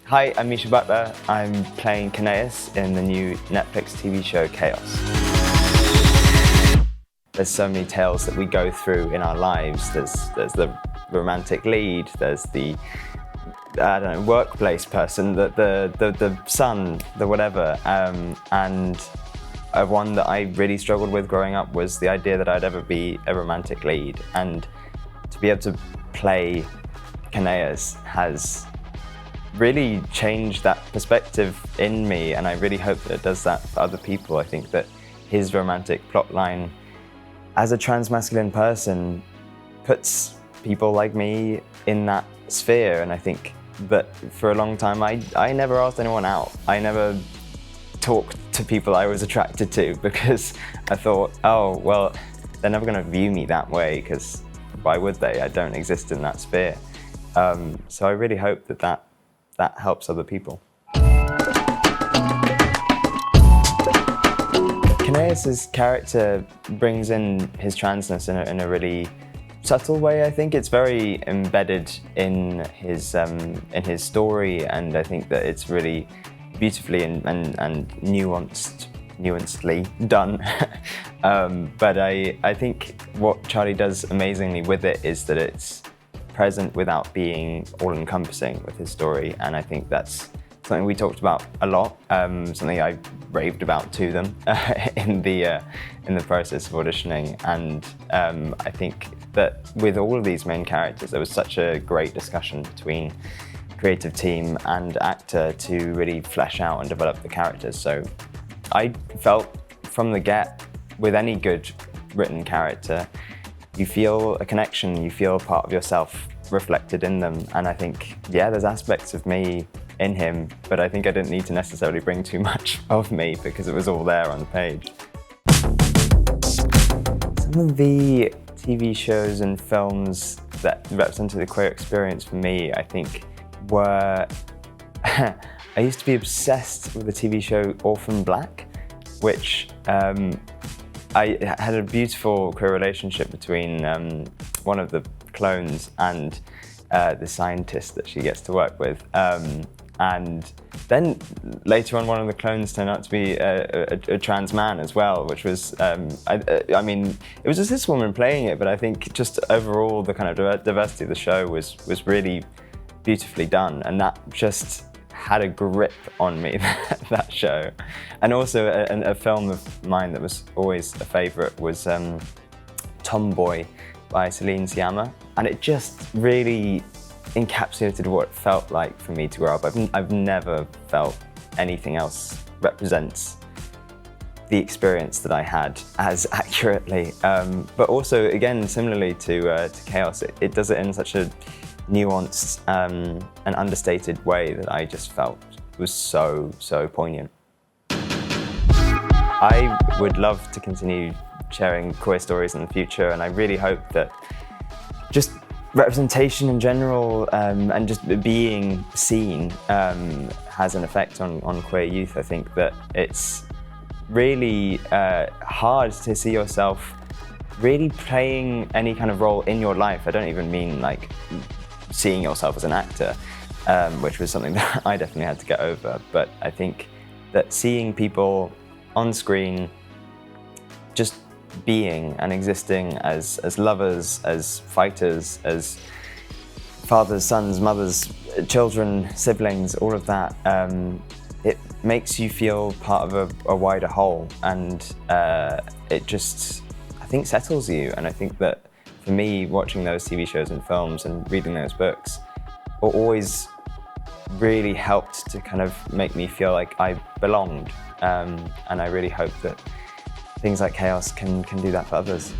Hi, I'm Misia Butler. I'm playing KAOS in the new Netflix TV show KAOS. There's so many tales that we go through in our lives. There's the romantic lead, there's the workplace person, the son, the whatever. And one that I really struggled with growing up was the idea that I'd ever be a romantic lead. And to be able to play KAOS has really changed that perspective in me, and I really hope that it does that for other people. I think that his romantic plotline as a transmasculine person puts people like me in that sphere, and I think that for a long time I never asked anyone out. I never talked to people I was attracted to because I thought, oh, well, they're never going to view me that way because why would they? I don't exist in that sphere. So I really hope that helps other people. KAOS's character brings in his transness in a really subtle way. I think it's very embedded in his story, and I think that it's really beautifully and nuancedly done. But I think what Charlie does amazingly with it is that it's present without being all-encompassing with his story, and I think that's something we talked about a lot, something I raved about to them in the process of auditioning. And I think that with all of these main characters, there was such a great discussion between creative team and actor to really flesh out and develop the characters. So I felt from the get, with any good written character, you feel a connection, you feel part of yourself reflected in them. And I think, yeah, there's aspects of me in him, but I think I didn't need to necessarily bring too much of me because it was all there on the page. Some of the TV shows and films that represented the queer experience for me, I think, were I used to be obsessed with the TV show Orphan Black, which I had a beautiful queer relationship between one of the clones and the scientist that she gets to work with. And then later on, one of the clones turned out to be a trans man as well, which was, I mean, it was just this woman playing it, but I think just overall the kind of diversity of the show was really beautifully done, and that just had a grip on me, that show. And also a film of mine that was always a favourite was Tomboy by Celine Sciamma, and it just really encapsulated what it felt like for me to grow up. I've never felt anything else represents the experience that I had as accurately, but also, again, similarly to KAOS, it does it in such a nuanced and understated way that I just felt was so poignant. I would love to continue sharing queer stories in the future, and I really hope that just representation in general and just being seen has an effect on queer youth. I think that it's really hard to see yourself really playing any kind of role in your life. I don't even mean like seeing yourself as an actor, which was something that I definitely had to get over. But I think that seeing people on screen just being and existing as lovers, as fighters, as fathers, sons, mothers, children, siblings, all of that, it makes you feel part of a wider whole, and it just, I think, settles you. And I think that for me, watching those TV shows and films and reading those books always really helped to kind of make me feel like I belonged. And I really hope that things like KAOS can do that for others.